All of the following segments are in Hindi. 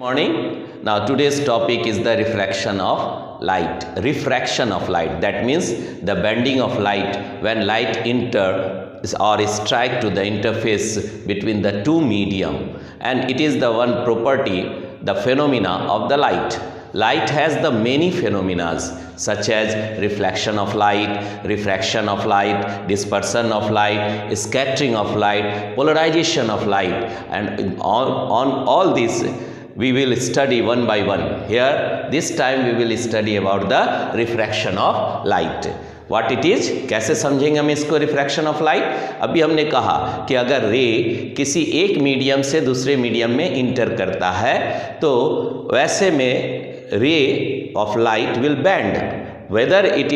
Morning. Now today's topic is the refraction of light. Refraction of light, that means the bending of light when light enter or strike to the interface between the two medium, and it is the one property, the phenomena of the light. Light has the many phenomena such as reflection of light, refraction of light, dispersion of light, scattering of light, polarization of light, and on all these we will study one by one. Here this time we will study about the refraction of light. What it is, कैसे समझेंगे हम इसको रिफ्रैक्शन ऑफ लाइट। अभी हमने कहा कि अगर रे किसी एक मीडियम से दूसरे मीडियम में इंटर करता है तो वैसे में ray of light will bend, whether it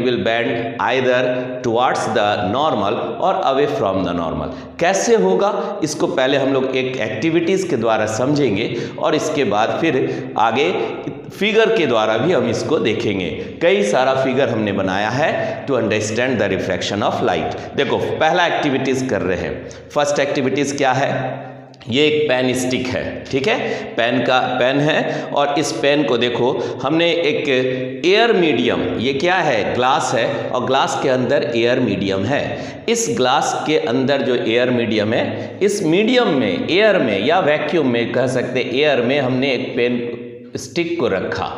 will bend either towards the normal or away from the normal. कैसे होगा इसको पहले हम लोग एक एक्टिविटीज़ के द्वारा समझेंगे और इसके बाद फिर आगे फिगर के द्वारा भी हम इसको देखेंगे। कई सारा फिगर हमने बनाया है to understand the refraction of light. देखो पहला एक्टिविटीज़ कर रहे हैं। फर्स्ट एक्टिविटीज़ क्या है, ये एक पेन स्टिक है, ठीक है, पेन है और इस पेन को देखो हमने एक एयर मीडियम, ये क्या है, ग्लास है और ग्लास के अंदर एयर मीडियम है। इस ग्लास के अंदर जो एयर मीडियम है, इस मीडियम में, एयर में या वैक्यूम में कह सकते एयर में हमने एक पेन स्टिक को रखा।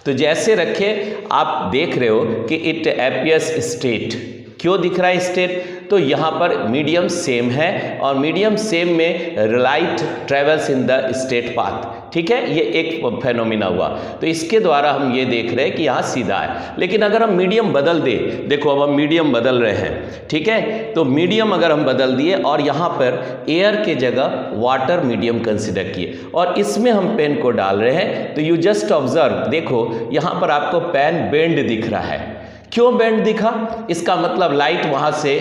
तो जैसे रखे आप देख रहे हो कि इट अपीयर्स स्ट्रेट। क्यों दिख रहा है स्ट्रेट? तो यहाँ पर मीडियम सेम है और मीडियम सेम में light travels in the straight path, ठीक है, ये एक फेनोमिना हुआ। तो इसके द्वारा हम ये देख रहे हैं कि यहाँ सीधा है। लेकिन अगर हम मीडियम बदल दें, देखो अब हम मीडियम बदल रहे हैं, ठीक है, तो मीडियम अगर हम बदल दिए और यहाँ पर एयर के जगह वाटर मीडियम कंसिडर किए और इसमें हम पेन को डाल रहे हैं, तो यू जस्ट ऑब्जर्व, देखो यहाँ पर आपको पेन बेंड दिख रहा है। क्यों बेंड दिखा? इसका मतलब लाइट वहाँ से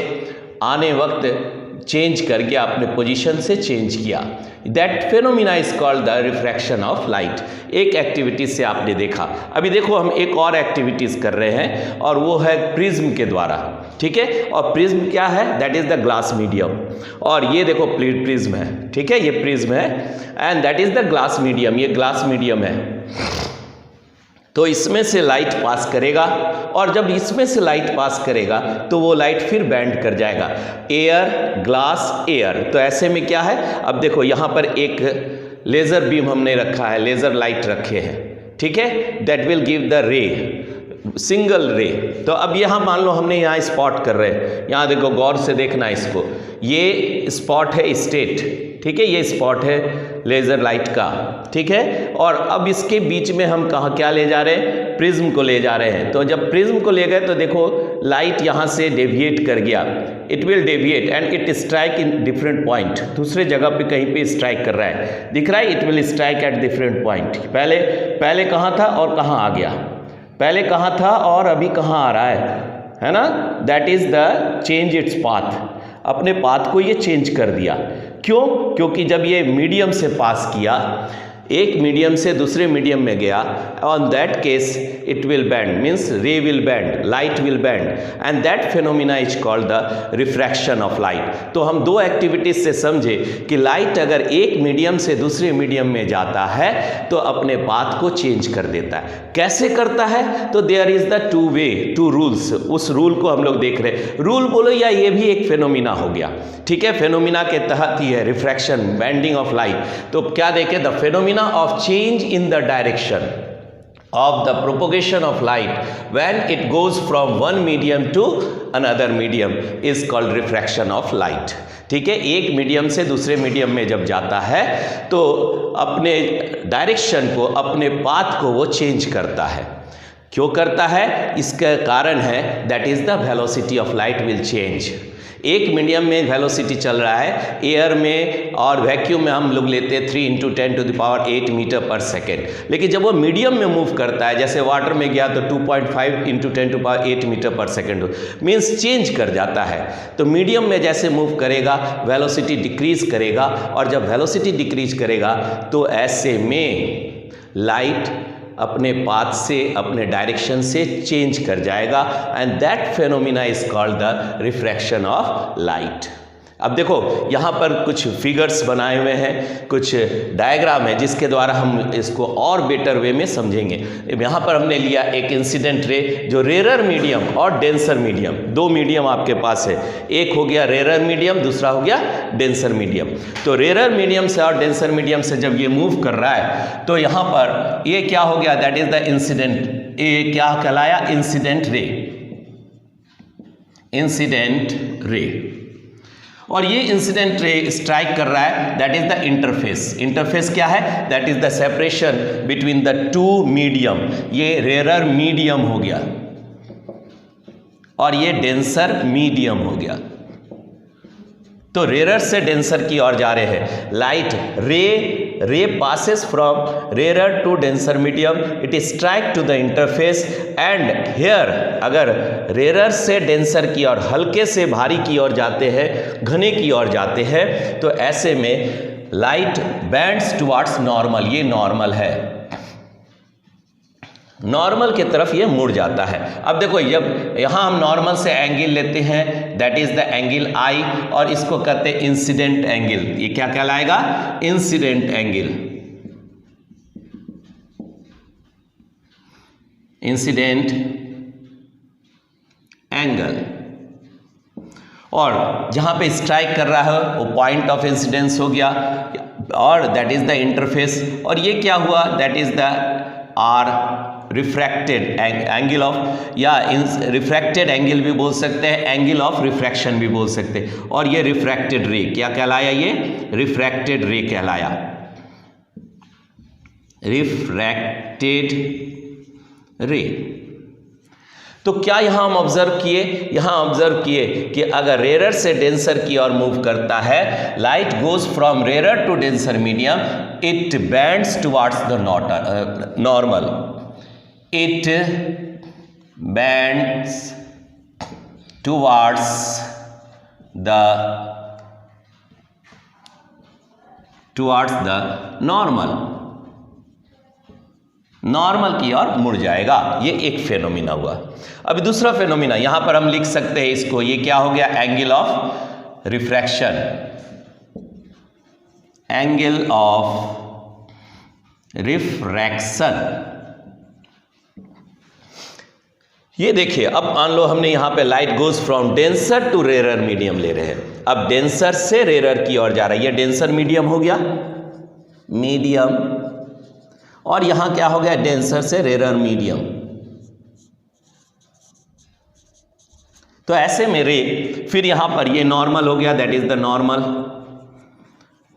आने वक्त चेंज कर गया, अपने पोजीशन से चेंज किया। That phenomena is called the refraction of light. एक एक्टिविटीज से आपने देखा। अभी देखो हम एक और एक्टिविटीज कर रहे हैं और वो है प्रिज्म के द्वारा, ठीक है, और प्रिज्म क्या है, that is the glass medium. और ये देखो प्रिज्म है, ठीक है, ये प्रिज्म है and that is the glass medium, ये ग्लास मीडियम है। तो इसमें से लाइट पास करेगा और जब इसमें से लाइट पास करेगा तो वो लाइट फिर बेंड कर जाएगा, एयर ग्लास एयर। तो ऐसे में क्या है, अब देखो यहाँ पर एक लेज़र बीम हमने रखा है, लेज़र लाइट रखे हैं, ठीक है, दैट विल गिव द रे, सिंगल रे। तो अब यहाँ मान लो हमने यहाँ स्पॉट कर रहे हैं, यहाँ देखो गौर से देखना इसको, ये स्पॉट है स्टेट, ठीक है, ये स्पॉट है लेज़र लाइट का, ठीक है, और अब इसके बीच में हम कहाँ क्या ले जा रहे हैं, प्रिज्म को ले जा रहे हैं। तो जब प्रिज्म को ले गए तो देखो लाइट यहाँ से डेविएट कर गया, it will deviate and it strike in different point, दूसरे जगह पे कहीं पे स्ट्राइक कर रहा है, दिख रहा है, it will strike at different point. पहले कहाँ था और कहाँ आ गया, पहले कहाँ था और अभी कहाँ आ रहा है ना, that is the change its path, अपने पाथ को ये चेंज कर दिया। क्यों? क्योंकि जब ये मीडियम से पास किया, एक मीडियम से दूसरे मीडियम में गया, on that case it will bend, means रे will bend, light will bend and that phenomena is called the refraction of light. तो हम दो एक्टिविटीज से समझे कि लाइट अगर एक मीडियम से दूसरे मीडियम में जाता है तो अपने पाथ को चेंज कर देता है। कैसे करता है? तो there is the two way, two rules, उस रूल को हम लोग देख रहे हैं। रूल बोलो या ये भी एक फेनोमिना हो गया, ठीक है, फेनोमिना के तहत ही है रिफ्रैक्शन, बेंडिंग ऑफ लाइट। तो क्या देखें, the phenomena of change in the direction of the propagation of light when it goes from one medium to another medium is called refraction of light, ठीक है। एक मीडियम से दूसरे मीडियम में जब जाता है तो अपने डायरेक्शन को, अपने पाथ को वो चेंज करता है। क्यों करता है? इसका कारण है that is the velocity of light will change. एक मीडियम में वेलोसिटी चल रहा है, एयर में और वैक्यूम में हम लोग लेते हैं 3 × 10⁸ मीटर पर सेकेंड, लेकिन जब वो मीडियम में मूव करता है, जैसे वाटर में गया तो 2.5 × 10⁸ मीटर पर सेकेंड, मीन्स चेंज कर जाता है। तो मीडियम में जैसे मूव करेगा वेलोसिटी डिक्रीज करेगा और जब वेलोसिटी डिक्रीज करेगा तो ऐसे में लाइट अपने पाथ से, अपने डायरेक्शन से चेंज कर जाएगा and that phenomena is called the refraction of light. अब देखो यहाँ पर कुछ फिगर्स बनाए हुए हैं, कुछ डायग्राम है जिसके द्वारा हम इसको और बेटर वे में समझेंगे। यहाँ पर हमने लिया एक इंसिडेंट रे जो रेरर मीडियम और डेंसर मीडियम, दो मीडियम आपके पास है, एक हो गया रेरर मीडियम, दूसरा हो गया डेंसर मीडियम। तो रेरर मीडियम से और डेंसर मीडियम से जब ये मूव कर रहा है तो यहाँ पर ये क्या हो गया, दैट इज द इंसिडेंट, ये क्या कहलाया, इंसिडेंट रे, इंसिडेंट रे। और ये इंसिडेंट रे स्ट्राइक कर रहा है, that is the interface. Interface क्या है, that is the separation between the two medium. ये रेरर मीडियम हो गया और ये डेंसर मीडियम हो गया। तो रेरर से डेंसर की ओर जा रहे हैं। लाइट रे passes from rarer to denser medium, it strike to the interface and here अगर रेरर से डेंसर की ओर, हल्के से भारी की ओर जाते हैं, घने की ओर जाते हैं, तो ऐसे में लाइट बेंड्स टुवर्ड्स नॉर्मल, ये नॉर्मल है, नॉर्मल की तरफ ये मुड़ जाता है। अब देखो जब यहाँ हम नॉर्मल से एंगल लेते हैं, दैट इज द एंगल आई, और इसको कहते हैं इंसिडेंट एंगल। ये क्या कहलाएगा, इंसिडेंट एंगल, इंसिडेंट एंगल। और जहाँ पे स्ट्राइक कर रहा है वो पॉइंट ऑफ इंसिडेंस हो गया, और दैट इज द इंटरफेस। और ये क्या हुआ, that is the R refracted angle of, या रिफ्रैक्टेड एंगल भी बोल सकते हैं, एंगल ऑफ रिफ्रैक्शन भी बोल सकते हैं। और ये रिफ्रैक्टेड रे क्या कहलाया, ये रिफ्रैक्टेड रे कहलाया, रिफ्रैक्टेड रे। तो क्या यहां हम ऑब्जर्व किए, यहां ऑब्जर्व किए कि अगर रेरर से डेंसर की ओर मूव करता है, light goes from rarer to denser medium, it bends towards the normal, it bends towards the normal, normal की ओर मुड़ जाएगा। ये एक फेनोमिना हुआ। अभी दूसरा फेनोमिना यहां पर हम लिख सकते हैं इसको, ये क्या हो गया, angle of refraction, angle of refraction. ये देखिए, अब मान लो हमने यहां पे light goes from denser to rarer medium ले रहे हैं, अब डेंसर से रेरर की ओर जा रहा है, ये डेंसर मीडियम हो गया, मीडियम, और यहां क्या हो गया, डेंसर से रेरर मीडियम। तो ऐसे में रे, फिर यहां पर ये नॉर्मल हो गया, that is the normal,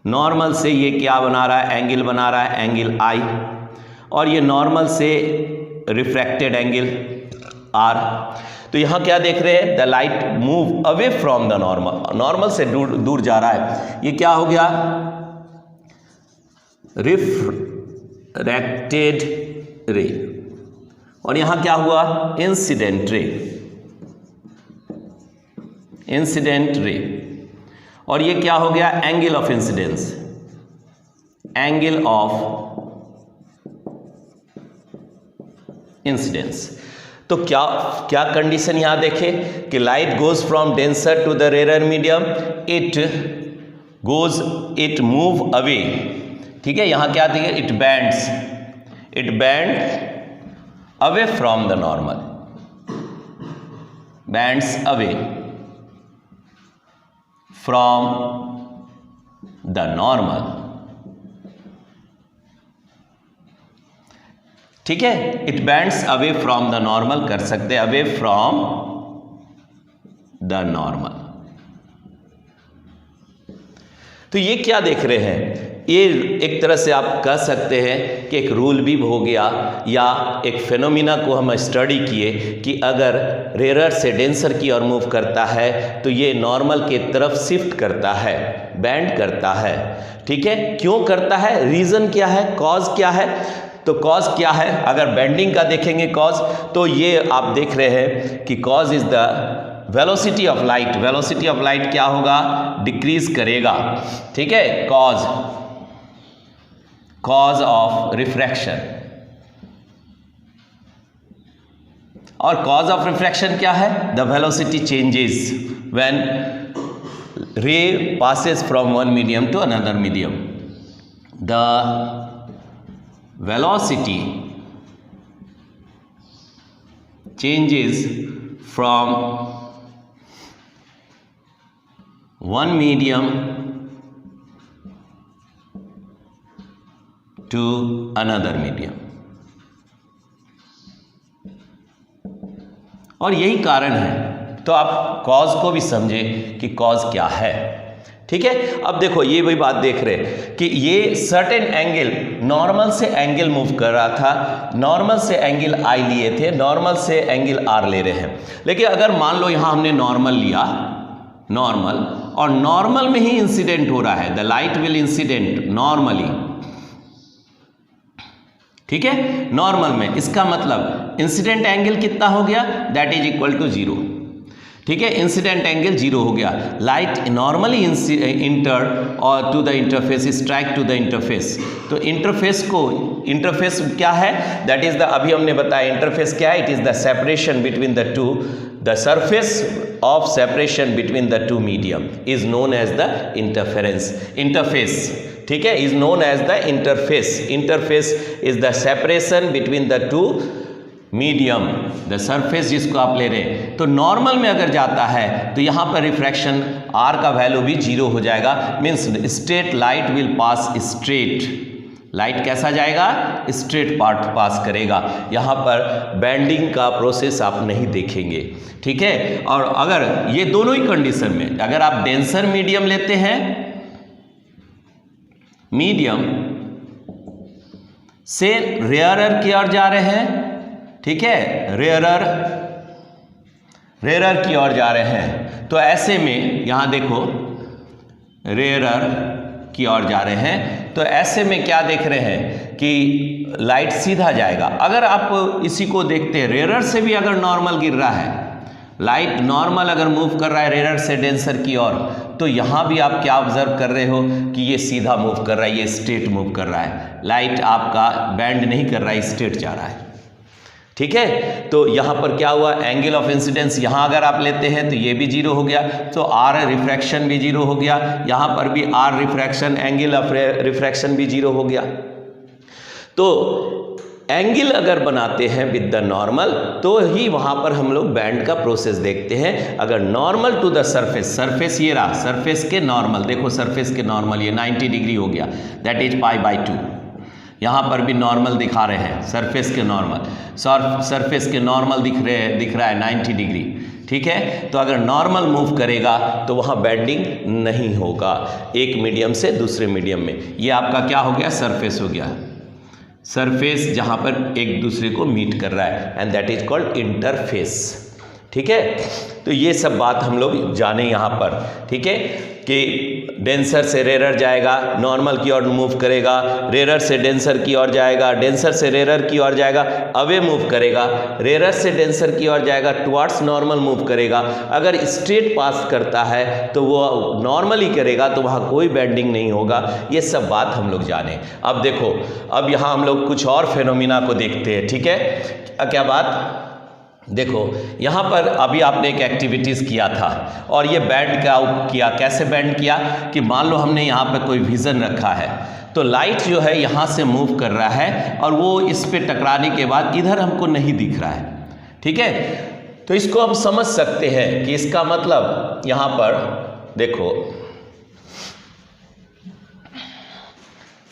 normal से ये क्या बना रहा है, एंगल बना रहा है, एंगल आई, और ये नॉर्मल से रिफ्रैक्टेड एंगल आर। तो यहां क्या देख रहे हैं, the light move away from the normal, normal से दूर जा रहा है, ये क्या हो गया, रिफ्रैक्टेड रे। और यहां क्या हुआ, इंसिडेंट रे, इंसिडेंट रे। और ये क्या हो गया, angle of incidence, angle of incidence. तो क्या क्या कंडीशन यहां देखें कि light goes from denser to the rarer medium, it move away, ठीक है। यहां क्या देखें, it bends away from the normal, bends away from the normal, ठीक है। It bends away from the normal कर सकते हैं, अवे फ्रॉम द नॉर्मल। तो ये क्या देख रहे हैं, ये एक तरह से आप कह सकते हैं कि एक रूल भी हो गया, या एक फेनोमिना को हम स्टडी किए कि अगर रेरर से डेंसर की ओर मूव करता है तो ये नॉर्मल के तरफ शिफ्ट करता है, बैंड करता है, ठीक है। क्यों करता है, रीजन क्या है, कॉज क्या है। तो कॉज क्या है, अगर बेंडिंग का देखेंगे कॉज, तो ये आप देख रहे हैं कि cause is the velocity of light, velocity of light क्या होगा, डिक्रीज करेगा, ठीक है। कॉज ऑफ रिफ्रैक्शन, और कॉज ऑफ रिफ्रैक्शन क्या है, the velocity changes when ray passes from one medium to another medium, the velocity changes from one medium to another medium। और यही कारण है। तो आप कॉज को भी समझें कि कॉज क्या है, ठीक है। अब देखो ये वही बात देख रहे हैं कि ये सर्टेन एंगल नॉर्मल से एंगल मूव कर रहा था, नॉर्मल से एंगल आई लिए थे, नॉर्मल से एंगल आर ले रहे हैं। लेकिन अगर मान लो यहां हमने नॉर्मल लिया, नॉर्मल, और नॉर्मल में ही इंसिडेंट हो रहा है, the light will incident normally, ठीक है, नॉर्मल में। इसका मतलब इंसिडेंट एंगल कितना हो गया, दैट इज इक्वल टू 0, ठीक है, इंसिडेंट एंगल 0 हो गया। लाइट नॉर्मली इंटर और to the interface, strike to the interface. तो इंटरफेस को, इंटरफेस क्या है, दैट इज द, अभी हमने बताया इंटरफेस क्या है, it is the separation between the to, the surface of separation between the two medium is known as the interface, ठीक है, is known as the interface is the separation between the two medium, the surface जिसको आप ले रहे हैं। तो नॉर्मल में अगर जाता है तो यहाँ पर रिफ्रैक्शन R का वैल्यू भी 0 हो जाएगा, means straight light will pass straight, light कैसा जाएगा, स्ट्रेट पार्ट पास करेगा। यहाँ पर बैंडिंग का प्रोसेस आप नहीं देखेंगे, ठीक है। और अगर ये दोनों ही कंडीशन में, अगर आप डेंसर मीडियम लेते हैं, मीडियम से रेयरर की ओर जा रहे हैं, ठीक है, रेयरर की ओर जा रहे हैं, तो ऐसे में यहां देखो रेयरर की ओर जा रहे हैं, तो ऐसे में क्या देख रहे हैं कि लाइट सीधा जाएगा। अगर आप इसी को देखते हैं, रेयरर से भी अगर नॉर्मल गिर रहा है, लाइट नॉर्मल अगर मूव कर रहा है रेयरर से डेंसर की ओर, तो यहाँ भी आप क्या ऑब्जर्व कर रहे हो कि ये सीधा मूव कर रहा है, ये स्ट्रेट मूव कर रहा है, लाइट आपका बैंड नहीं कर रहा है, स्ट्रेट जा रहा है, ठीक है। तो यहाँ पर क्या हुआ, एंगल ऑफ इंसिडेंस यहाँ अगर आप लेते हैं तो ये भी 0 हो गया, तो आर रिफ्रैक्शन भी 0 हो गया, यहाँ पर भी R refraction, angle of refraction भी 0 हो गया। तो एंगल अगर बनाते हैं विद द नॉर्मल, तो ही वहाँ पर हम लोग बैंड का प्रोसेस देखते हैं। अगर normal to the surface, surface ये रहा, सरफेस के नॉर्मल, देखो सरफेस के नॉर्मल ये 90 डिग्री हो गया, दैट इज π/2। यहाँ पर भी नॉर्मल दिखा रहे हैं, सरफेस के नॉर्मल, सरफेस के नॉर्मल दिख रहा है 90 डिग्री, ठीक है। तो अगर नॉर्मल मूव करेगा तो वहाँ बेंडिंग नहीं होगा एक मीडियम से दूसरे मीडियम में। ये आपका क्या हो गया, सरफेस हो गया, सरफेस जहाँ पर एक दूसरे को मीट कर रहा है, and that is called interface, ठीक है। तो ये सब बात हम लोग जाने यहाँ पर, ठीक है, कि डेंसर से रेयरर जाएगा, नॉर्मल की ओर मूव करेगा, रेयरर से डेंसर की ओर जाएगा, डेंसर से रेयरर की ओर जाएगा, अवे मूव करेगा, रेयरर से डेंसर की ओर जाएगा, टुवर्ड्स नॉर्मल मूव करेगा। अगर स्ट्रेट पास करता है तो वो नॉर्मली करेगा, तो वहाँ कोई बेंडिंग नहीं होगा। ये सब बात हम लोग जाने। अब देखो, अब यहाँ हम लोग कुछ और फेनोमिना को देखते हैं, ठीक है। क्या बात, देखो यहाँ पर अभी आपने एक एक्टिविटीज़ किया था और ये बैंड का किया, कैसे बैंड किया कि मान लो हमने यहाँ पर कोई विज़न रखा है, तो लाइट जो है यहाँ से मूव कर रहा है और वो इस पे टकराने के बाद इधर हमको नहीं दिख रहा है, ठीक है। तो इसको हम समझ सकते हैं कि इसका मतलब यहाँ पर देखो,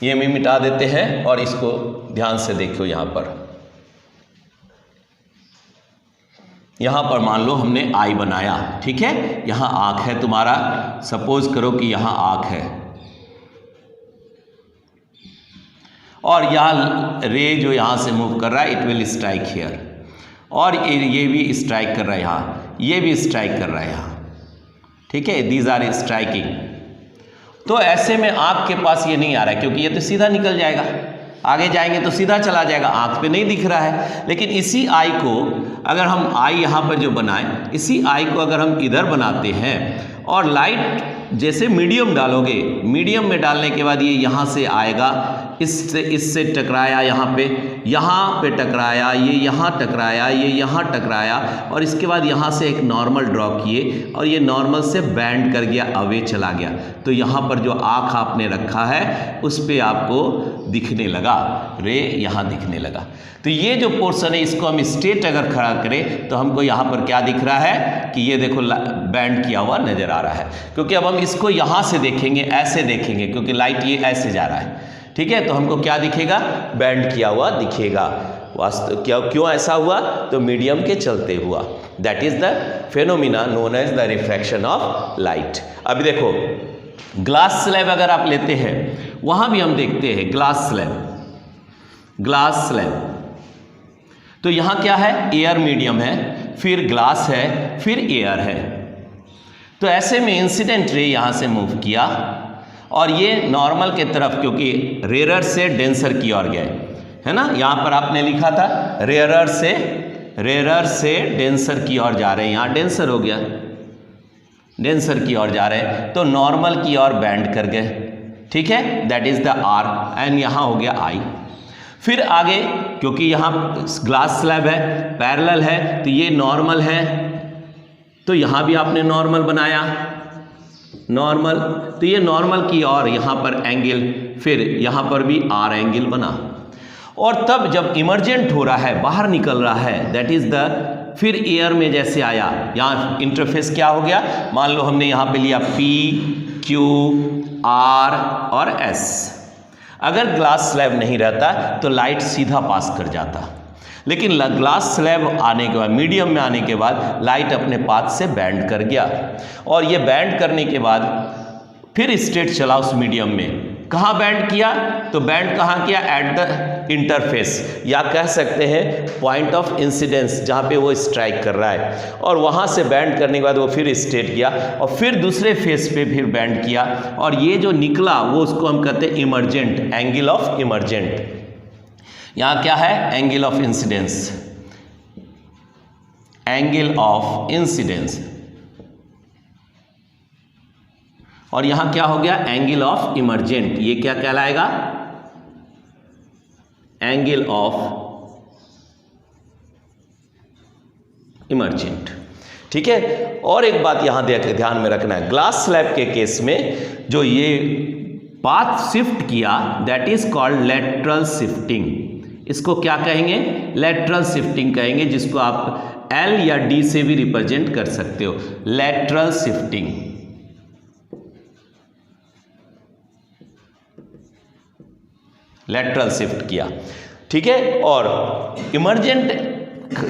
ये भी मिटा देते हैं और इसको ध्यान से देखो। यहाँ पर मान लो हमने आई बनाया, ठीक है, यहाँ आँख है तुम्हारा, सपोज करो कि यहाँ आँख है और यहाँ रे जो यहाँ से मूव कर रहा है, इट विल स्ट्राइक हियर, और ये भी स्ट्राइक कर रहा है यहाँ, ये भी स्ट्राइक कर रहा है यहाँ, ठीक है, दीज आर स्ट्राइकिंग। तो ऐसे में आँख के पास ये नहीं आ रहा है क्योंकि ये तो सीधा निकल जाएगा, आगे जाएंगे तो सीधा चला जाएगा, आँख पे नहीं दिख रहा है। लेकिन इसी आई को अगर हम आई यहाँ पर जो बनाएं, इसी आई को अगर हम इधर बनाते हैं और लाइट जैसे मीडियम डालोगे, मीडियम में डालने के बाद ये यहाँ से आएगा, इससे टकराया, यहाँ पे टकराया, ये यहाँ टकराया, ये यहाँ टकराया, और इसके बाद यहाँ से एक नॉर्मल ड्रॉ किए और ये नॉर्मल से बैंड कर गया, अवे चला गया। तो यहाँ पर जो आँख आपने रखा है उस पर आपको दिखने लगा, रे यहाँ दिखने लगा। तो ये जो पोर्शन है इसको हम स्ट्रेट अगर खड़ा करें तो हमको यहाँ पर क्या दिख रहा है कि ये देखो बैंड किया हुआ नज़र आ रहा है, क्योंकि अब हम इसको यहाँ से देखेंगे, ऐसे देखेंगे, क्योंकि लाइट ये ऐसे जा रहा है, ठीक है। तो हमको क्या दिखेगा, बैंड किया हुआ दिखेगा। वास्तव क्यों ऐसा हुआ, तो मीडियम के चलते हुआ। That is the phenomena known as the refraction of light. अभी देखो ग्लास स्लैब अगर आप लेते हैं, वहां भी हम देखते हैं ग्लास स्लैब, तो यहां क्या है, एयर मीडियम है, फिर ग्लास है, फिर एयर है। तो ऐसे में इंसिडेंट रे यहां से मूव किया और ये नॉर्मल के तरफ, क्योंकि रेयर से डेंसर की ओर गए, है ना। यहां पर आपने लिखा था रेयर से डेंसर की ओर जा रहे हैं, यहां डेंसर हो गया, डेंसर की ओर जा रहे हैं, तो नॉर्मल की ओर बैंड कर गए, ठीक है। That is the R, and यहां हो गया आई। फिर आगे, क्योंकि यहाँ ग्लास स्लैब है, पैरेलल है, तो ये नॉर्मल है, तो यहाँ भी आपने नॉर्मल बनाया, नॉर्मल, तो ये नॉर्मल की और यहाँ पर एंगल, फिर यहाँ पर भी आर एंगल बना। और तब जब इमर्जेंट हो रहा है, बाहर निकल रहा है, दैट इज द, फिर एयर में जैसे आया, यहाँ इंटरफेस क्या हो गया, मान लो हमने यहाँ पे लिया P, Q, R और S। अगर ग्लास स्लैब नहीं रहता तो लाइट सीधा पास कर जाता, लेकिन ग्लास स्लैब आने के बाद, मीडियम में आने के बाद लाइट अपने पाथ से बैंड कर गया, और ये बैंड करने के बाद फिर स्ट्रेट चला उस मीडियम में। कहाँ बैंड किया, तो बैंड कहाँ किया, एट द इंटरफेस, या कह सकते हैं पॉइंट ऑफ इंसिडेंस, जहाँ पे वो स्ट्राइक कर रहा है, और वहाँ से बैंड करने के बाद वो फिर स्ट्रेट किया और फिर दूसरे फेस पे फिर बैंड किया, और ये जो निकला वो उसको हम कहते हैं इमर्जेंट, एंगल ऑफ इमर्जेंट। यहाँ क्या है, angle of incidence, angle of incidence, और यहां क्या हो गया, एंगल ऑफ इमर्जेंट। ये क्या कहलाएगा, एंगल ऑफ इमर्जेंट, ठीक है। और एक बात यहां ध्यान में रखना है, ग्लास स्लैब के केस में जो ये पाथ शिफ्ट किया, that is called lateral shifting. इसको क्या कहेंगे, लेटरल शिफ्टिंग कहेंगे, जिसको आप L या D से भी रिप्रेजेंट कर सकते हो, लेटरल शिफ्टिंग। लेटरल शिफ्ट किया, ठीक है। और इमर्जेंट,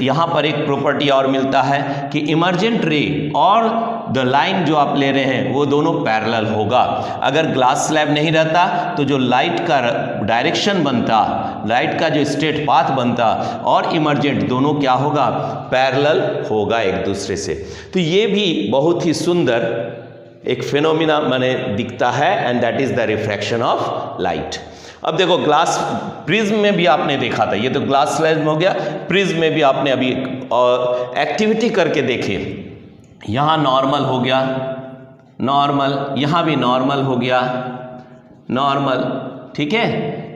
यहां पर एक प्रॉपर्टी और मिलता है कि इमर्जेंट रे और द लाइन जो आप ले रहे हैं वो दोनों पैरेलल होगा। अगर ग्लास स्लैब नहीं रहता तो जो लाइट का डायरेक्शन बनता, लाइट का जो स्ट्रेट पाथ बनता और इमर्जेंट दोनों क्या होगा, पैरेलल होगा एक दूसरे से। तो ये भी बहुत ही सुंदर एक फिनोमिना माने दिखता है, and that is the refraction of light. अब देखो ग्लास प्रिज्म में भी आपने देखा था, ये तो ग्लास स्लैब में हो गया, प्रिज्म में भी आपने अभी एक्टिविटी करके देखे, यहाँ नॉर्मल हो गया, नॉर्मल, यहाँ भी नॉर्मल हो गया, नॉर्मल, ठीक है,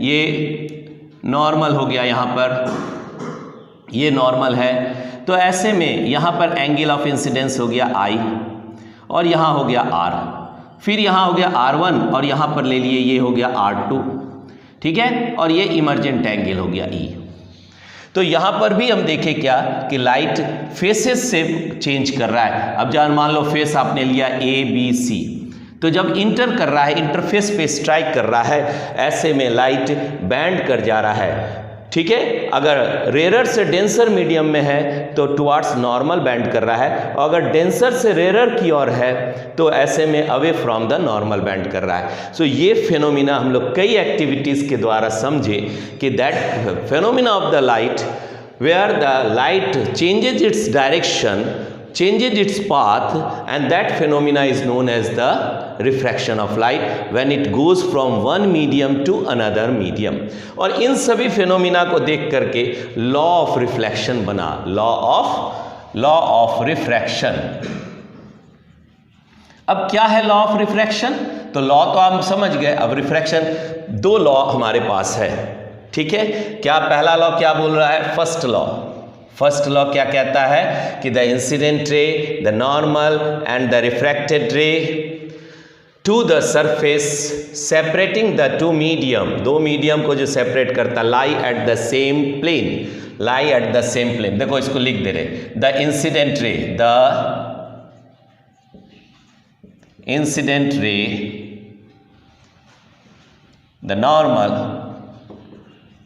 ये नॉर्मल हो गया, यहाँ पर ये नॉर्मल है। तो ऐसे में यहाँ पर एंगल ऑफ इंसिडेंस हो गया I, और यहाँ हो गया R, फिर यहाँ हो गया R1, और यहाँ पर ले लिए ये हो गया R2, ठीक है, और ये इमर्जेंट एंगल हो गया E। तो यहाँ पर भी हम देखें क्या कि लाइट फेसेस से चेंज कर रहा है। अब जब मान लो फेस आपने लिया ABC, तो जब इंटर कर रहा है, इंटरफेस पे स्ट्राइक कर रहा है, ऐसे में लाइट बैंड कर जा रहा है, ठीक है। अगर रेयर से डेंसर मीडियम में है तो टुवार्ड्स नॉर्मल बैंड कर रहा है, और अगर डेंसर से रेयर की ओर है तो ऐसे में away from the normal band कर रहा है। सो ये फिनोमिना हम लोग कई एक्टिविटीज़ के द्वारा समझे कि that phenomena of the light where the light changes its direction, changes its path, and that phenomena is known as the refraction of light when it goes from one medium to another medium। और इन सभी फिनोमिना को देख करके लॉ ऑफ रिफ्लेक्शन बना, लॉ ऑफ रिफ्रैक्शन। अब क्या है लॉ ऑफ रिफ्रैक्शन? तो लॉ तो आप समझ गए। अब रिफ्रैक्शन, दो लॉ हमारे पास है, ठीक है। क्या पहला लॉ क्या बोल रहा है? First law. फर्स्ट लॉ क्या कहता है कि the incident ray, the normal and the refracted ray to the surface separating the two medium, दो मीडियम को जो सेपरेट करता, lie at the same plane, lie at the same plane. देखो इसको लिख दे रहे, the incident ray, the incident ray, the normal,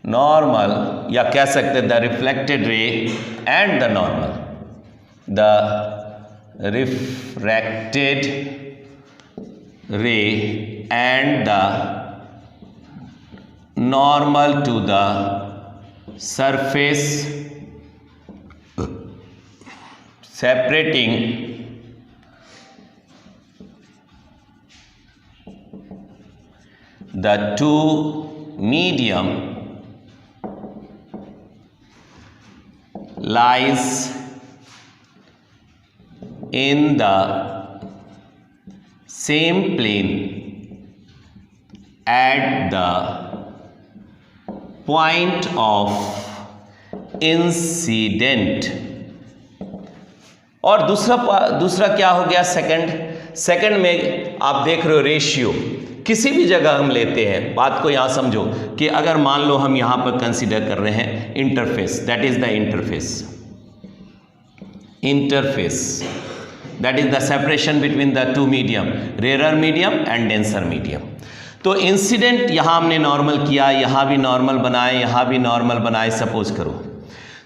normal या कह सकते the reflected ray and the normal, the refracted ray and the normal to the surface separating the two medium lies in the same plane at the point of incident। और दूसरा क्या हो गया? सेकंड में आप देख रहे हो रेशियो, किसी भी जगह हम लेते हैं, बात को यहाँ समझो कि अगर मान लो हम यहाँ पर कंसीडर कर रहे हैं interface, that is the interface that is the separation between the two medium, rare medium and denser medium. तो इंसिडेंट यहाँ हमने नॉर्मल किया, यहाँ भी नॉर्मल बनाए, यहाँ भी नॉर्मल बनाए, सपोज करो।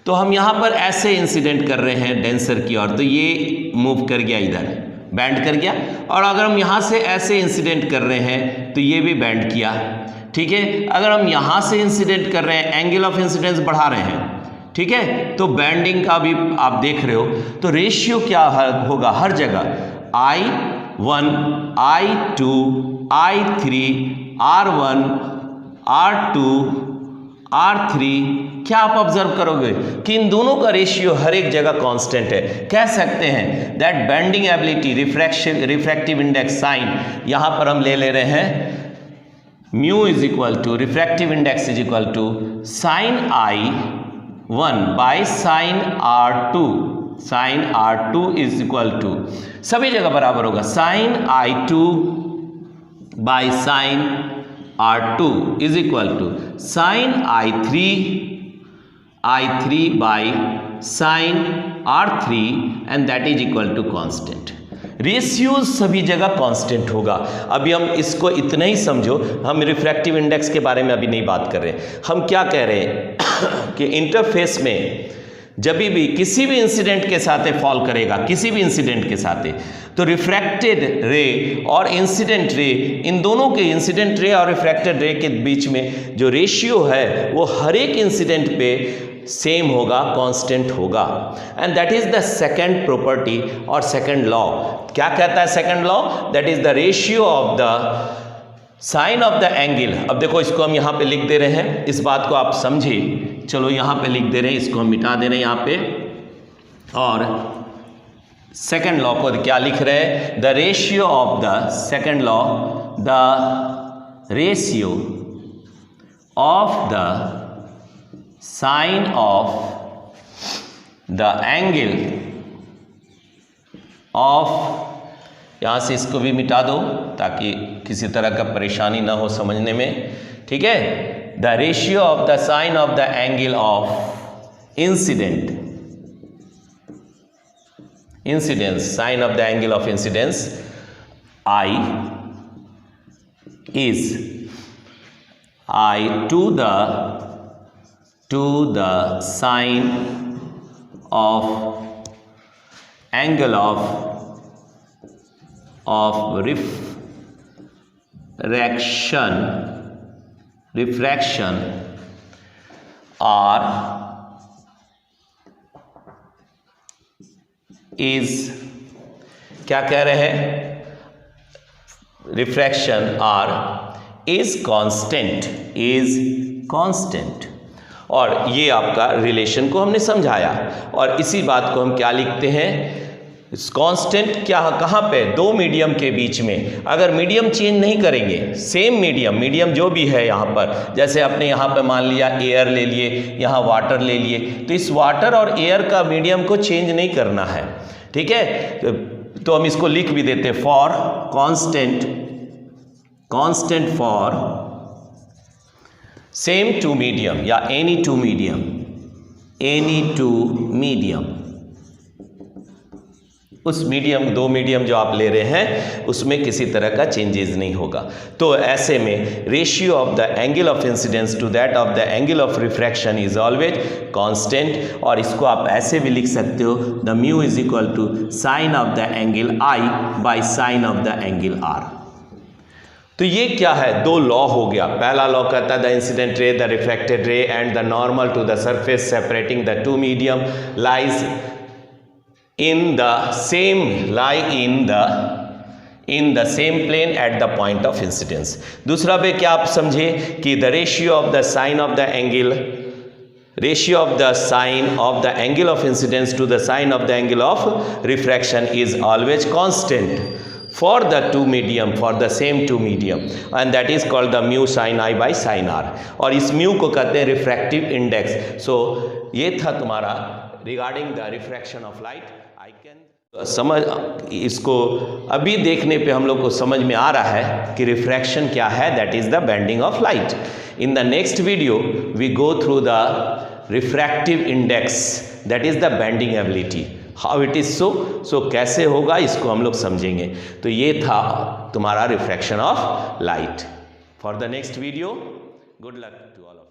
तो हम यहाँ पर ऐसे इंसिडेंट कर रहे हैं डेंसर की ओर, तो ये मूव कर गया, इधर बैंड कर गया। और अगर हम यहाँ से ऐसे इंसिडेंट कर रहे हैं तो ये भी बैंड किया, ठीक है। अगर हम यहाँ से इंसिडेंट कर रहे हैं, एंगल ऑफ इंसिडेंस बढ़ा रहे हैं, ठीक है, तो बैंडिंग का भी आप देख रहे हो। तो रेशियो क्या होगा हर जगह? I1, I2, I3, R1, R2, R3। क्या आप ऑब्जर्व करोगे कि इन दोनों का रेशियो हर एक जगह कांस्टेंट है। कह सकते हैं that bending ability, refractive index sine, यहां पर हम ले रहे हैं mu is equal to, refractive index is equal to sine I1 by sine R2, sine R2 is equal to, सभी जगह बराबर होगा, sine I2 by sine R2 is equal to sine I3 by sine R3 and that is equal to constant. Ratios सभी जगह कांस्टेंट होगा। अभी हम इसको इतना ही समझो, हम रिफ्रैक्टिव इंडेक्स के बारे में अभी नहीं बात कर रहे। हम क्या कह रहे हैं कि इंटरफेस में जब भी किसी भी इंसिडेंट के साथ फॉल करेगा, किसी भी इंसिडेंट के साथ, तो रिफ्रैक्टेड रे और इंसिडेंट रे, इन दोनों के, इंसिडेंट रे और रिफ्रैक्टेड रे के बीच में जो रेशियो है वो हर एक इंसिडेंट पे सेम होगा, कांस्टेंट होगा। And that is the second property और सेकंड लॉ। क्या कहता है second law? That is the ratio of the sine of the angle. अब देखो इसको हम यहाँ पे लिख दे रहे हैं, इस बात को आप समझिए। चलो यहाँ पे लिख दे रहे हैं, इसको हम मिटा दे रहे हैं यहाँ पे। और सेकंड लॉ को क्या लिख रहे हैं? The ratio of the, second law, the ratio of the sine of the angle of, यहाँ से इसको भी मिटा दो ताकि किसी तरह का परेशानी ना हो समझने में, ठीक है। The ratio of the sine of the angle of incidence, sine of the angle of incidence I is I to the sine of angle of refraction R is, क्या कह रहे हैं? Refraction R is constant। और ये आपका रिलेशन को हमने समझाया। और इसी बात को हम क्या लिखते हैं? कांस्टेंट क्या कहाँ पे, दो मीडियम के बीच में। अगर मीडियम चेंज नहीं करेंगे, सेम मीडियम जो भी है यहाँ पर, जैसे आपने यहाँ पे मान लिया एयर ले लिए, यहाँ वाटर ले लिए, तो इस वाटर और एयर का मीडियम को चेंज नहीं करना है, ठीक है। तो हम इसको लिख भी देते, for constant for same two medium या एनी टू मीडियम, उस मीडियम, दो मीडियम जो आप ले रहे हैं उसमें किसी तरह का चेंजेस नहीं होगा। तो ऐसे में ratio of the angle of incidence to that of the angle of refraction is always constant. और इसको आप ऐसे भी लिख सकते हो, the mu is equal to sine of the angle I by sine of the angle R. तो ये क्या है, दो लॉ हो गया। पहला लॉ कहता है the incident ray, the reflected ray and the normal to the surface separating the two medium lies in the same plane at the point of incidence। दूसरा पे क्या आप समझे कि the ratio of the sine of the angle of incidence to the sine of the angle of refraction is always constant for the same two medium and that is called the mu sin I by sin r। और इस mu को कहते हैं रिफ्रैक्टिव इंडेक्स। सो ये था तुम्हारा regarding the refraction of light. समझ, इसको अभी देखने पे हम लोग को समझ में आ रहा है कि रिफ्रैक्शन क्या है, that is the bending of light. In the next video we go through the refractive index, that is the bending ability, how it is so कैसे होगा इसको हम लोग समझेंगे। तो ये था तुम्हारा refraction of light. For the next video, good luck to all of